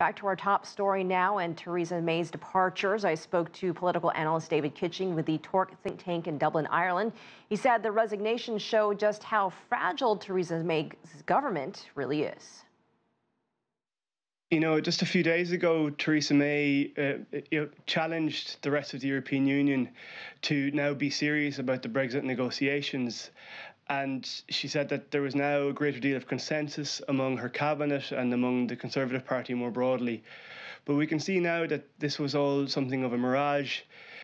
Back to our top story now and Theresa May's departures. I spoke to political analyst David Kitching with the Torc Think Tank in Dublin, Ireland. He said the resignations show just how fragile Theresa May's government really is. You know, just a few days ago, Theresa May challenged the rest of the European Union to now be serious about the Brexit negotiations. And she said that there was now a greater deal of consensus among her cabinet and among the Conservative Party more broadly. But we can see now that this was all something of a mirage.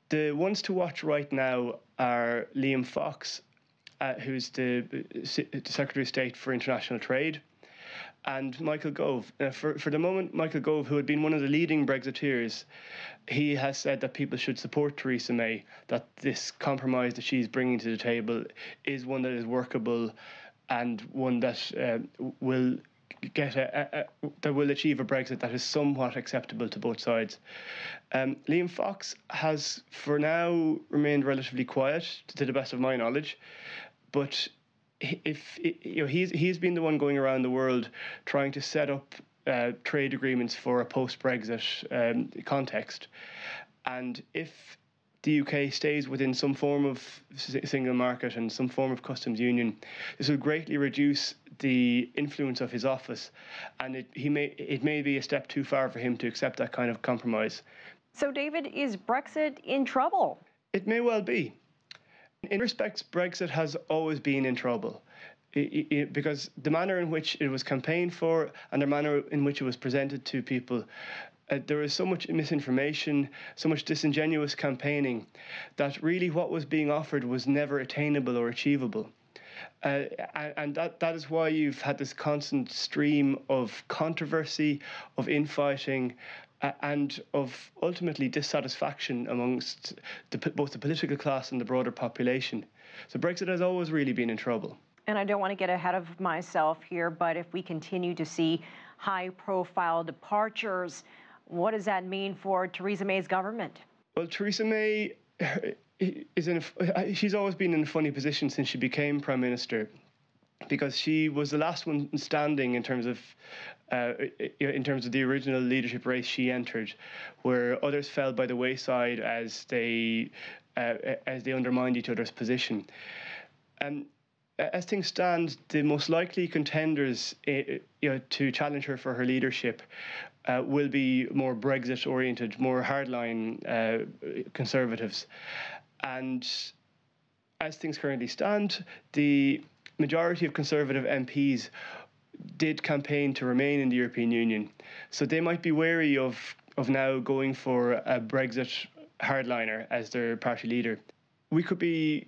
The ones to watch right now are Liam Fox, who's the Secretary of State for International Trade, and Michael Gove. For the moment, Michael Gove, who had been one of the leading Brexiteers, he has said that people should support Theresa May, that this compromise that she's bringing to the table is one that is workable and one that will get that will achieve a Brexit that is somewhat acceptable to both sides. Liam Fox has, for now, remained relatively quiet, to the best of my knowledge, but he's been the one going around the world trying to set up trade agreements for a post-Brexit context, and if the UK stays within some form of single market and some form of customs union, this will greatly reduce the influence of his office, and it may be a step too far for him to accept that kind of compromise. So, David, is Brexit in trouble? It may well be. In respects, Brexit has always been in trouble because the manner in which it was campaigned for and the manner in which it was presented to people, there is so much misinformation, so much disingenuous campaigning, that really what was being offered was never attainable or achievable. And that is why you've had this constant stream of controversy, of infighting, and of ultimately dissatisfaction amongst both the political class and the broader population. So Brexit has always really been in trouble. And I don't want to get ahead of myself here, but if we continue to see high-profile departures, what does that mean for Theresa May's government? Well, Theresa May she's always been in a funny position since she became Prime Minister, because she was the last one standing in terms of the original leadership race she entered, where others fell by the wayside as they undermined each other's position. And as things stand, the most likely contenders to challenge her for her leadership will be more Brexit-oriented, more hardline Conservatives. And as things currently stand, the majority of Conservative MPs did campaign to remain in the European Union. So they might be wary of now going for a Brexit hardliner as their party leader. We could be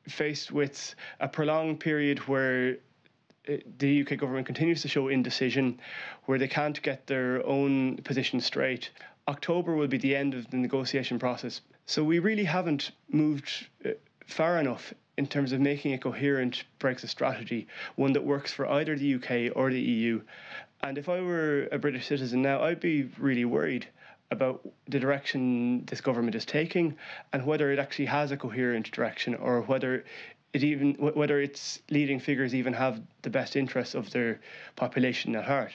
faced with a prolonged period where the UK government continues to show indecision, where they can't get their own position straight. October will be the end of the negotiation process. So we really haven't moved far enough in terms of making a coherent Brexit strategy, one that works for either the UK or the EU. And if I were a British citizen now, I'd be really worried about the direction this government is taking and whether it actually has a coherent direction, or whether its leading figures even have the best interests of their population at heart.